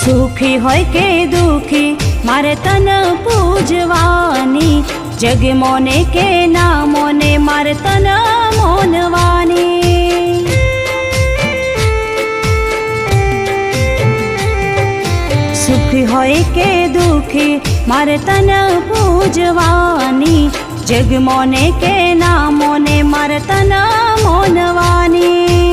સુખી હોય કે દુખી મારે તન પૂજવાની, જગ મોને કે ના મોને મારે તન મોનવાની। સુખી હોય કે દુખી મારે તન પૂજવાની, જગ મોને કે ના મોને મારે તન મોનવાની।